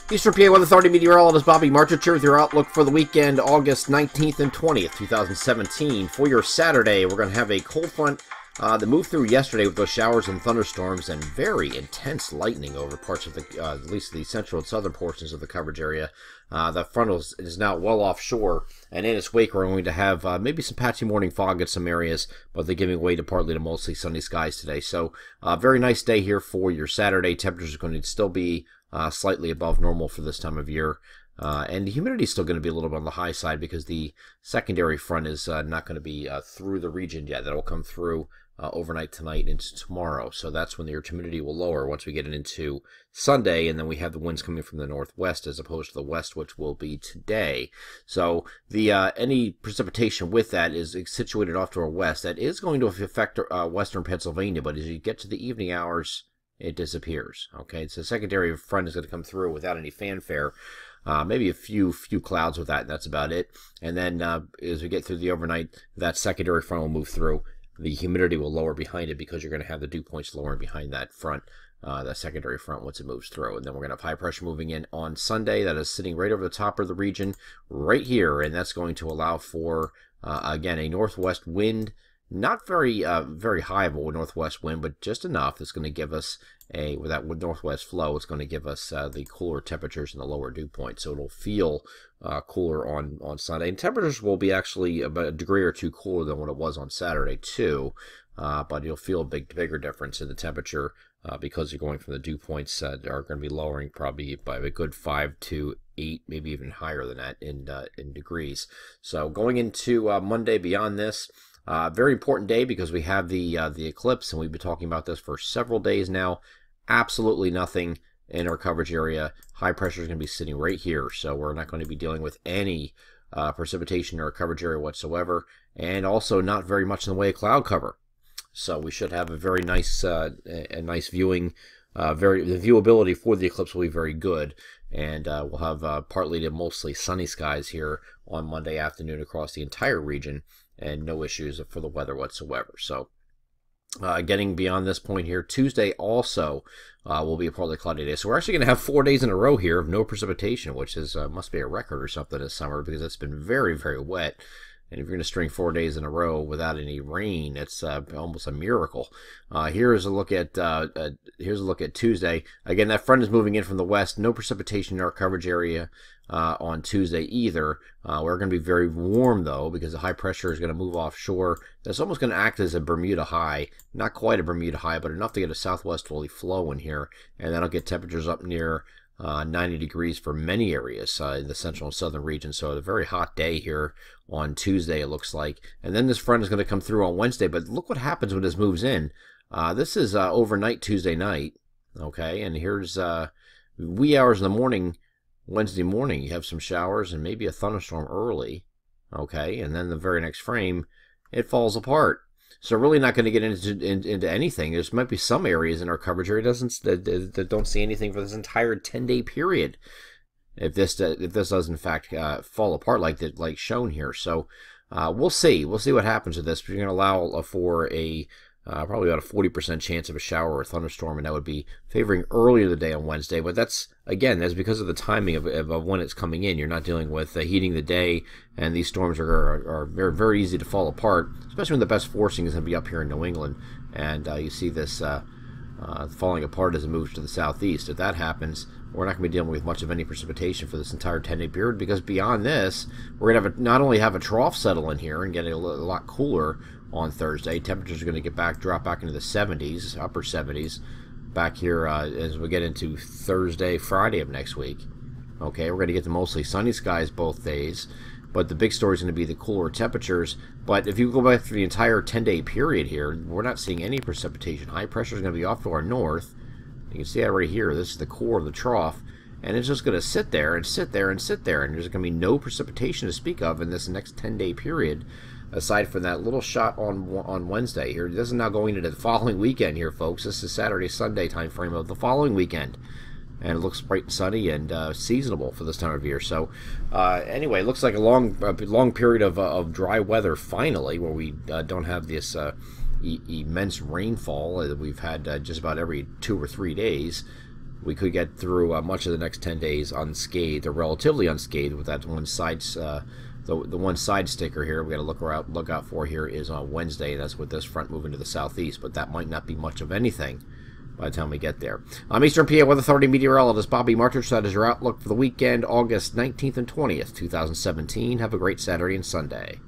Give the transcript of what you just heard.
Eastern PA Weather Authority meteorologist Bobby Marchich here with your outlook for the weekend, August 19th and 20th, 2017. For your Saturday, we're going to have a cold front that moved through yesterday with those showers and thunderstorms and very intense lightning over parts of the, at least the central and southern portions of the coverage area. The front is now well offshore, and in its wake, we're going to have maybe some patchy morning fog in some areas, but they're giving way to partly to mostly sunny skies today. So, very nice day here for your Saturday. Temperatures are going to still be slightly above normal for this time of year. And the humidity is still going to be a little bit on the high side because the secondary front is not going to be through the region yet. That will come through overnight tonight into tomorrow. So that's when the humidity will lower once we get into Sunday, and then we have the winds coming from the northwest as opposed to the west, which will be today. So the any precipitation with that is situated off to our west. That is going to affect western Pennsylvania, but as you get to the evening hours, it disappears. Okay, so the secondary front is going to come through without any fanfare. Maybe a few clouds with that, and that's about it. And then as we get through the overnight, that secondary front will move through. The humidity will lower behind it because you're going to have the dew points lowering behind that front, that secondary front once it moves through. And then we're going to have high pressure moving in on Sunday. That is sitting right over the top of the region right here, and that's going to allow for, again, a northwest wind. Not very high of a northwest wind, but just enough that's going to give us with that northwest flow, it's going to give us the cooler temperatures and the lower dew point. So it'll feel cooler on Sunday. And temperatures will be actually about a degree or two cooler than what it was on Saturday too. But you'll feel a bigger difference in the temperature because you're going from the dew points that are going to be lowering probably by a good 5 to 8, maybe even higher than that in degrees. So going into Monday beyond this, very important day because we have the eclipse, and we've been talking about this for several days now. Absolutely nothing in our coverage area. High pressure is going to be sitting right here, so we're not going to be dealing with any precipitation in our coverage area whatsoever, and also not very much in the way of cloud cover. So we should have a very nice, nice viewing. The viewability for the eclipse will be very good, and we'll have partly to mostly sunny skies here on Monday afternoon across the entire region, and no issues for the weather whatsoever. So getting beyond this point here, Tuesday also will be a partly cloudy day. So we're actually going to have 4 days in a row here of no precipitation, which is must be a record or something this summer because it's been very, very wet. And if you're going to string 4 days in a row without any rain, it's almost a miracle. Here's a look at Tuesday. Again, that front is moving in from the west. No precipitation in our coverage area on Tuesday either. We're going to be very warm though because the high pressure is going to move offshore. That's almost going to act as a Bermuda high. Not quite a Bermuda high, but enough to get a southwesterly flow in here, and that'll get temperatures up near 90 degrees for many areas in the central and southern region. So a very hot day here on Tuesday, it looks like. And then this front is going to come through on Wednesday. But look what happens when this moves in. This is overnight Tuesday night. Okay, and here's wee hours in the morning, Wednesday morning. You have some showers and maybe a thunderstorm early. Okay, and then the very next frame, it falls apart. So really not going to get into anything. There might be some areas in our coverage area that don't see anything for this entire 10-day period. If this does in fact fall apart like shown here, so we'll see what happens with this. We're going to allow for a probably about a 40% chance of a shower or a thunderstorm, and that would be favoring early in the day on Wednesday. But that's because of the timing of when it's coming in. You're not dealing with heating the day, and these storms are very, very easy to fall apart, especially when the best forcing is going to be up here in New England. And you see this falling apart as it moves to the southeast. If that happens, we're not going to be dealing with much of any precipitation for this entire 10-day period, because beyond this, we're going to not only have a trough settle in here and get a lot cooler on Thursday. Temperatures are going to drop back into the 70s, upper 70s, back here as we get into Thursday, Friday of next week. Okay, we're going to get the mostly sunny skies both days, but the big story is going to be the cooler temperatures. But if you go back through the entire 10-day period here, we're not seeing any precipitation. High pressure is going to be off to our north. You can see that right here. This is the core of the trough, and it's just going to sit there and sit there and sit there, and there's going to be no precipitation to speak of in this next 10-day period, aside from that little shot on Wednesday here. This is now going into the following weekend here, folks. This is Saturday, Sunday time frame of the following weekend. And it looks bright and sunny and seasonable for this time of year. So anyway, it looks like a long period of dry weather finally, where we don't have this immense rainfall that we've had just about every 2 or 3 days. we could get through much of the next 10 days unscathed, or relatively unscathed, with that one side, the one side sticker here we got to look out for here is on Wednesday. That's with this front moving to the southeast, but that might not be much of anything by the time we get there. I'm Eastern PA Weather Authority meteorologist Bobby Martich. That is your outlook for the weekend, August 19th and 20th, 2017. Have a great Saturday and Sunday.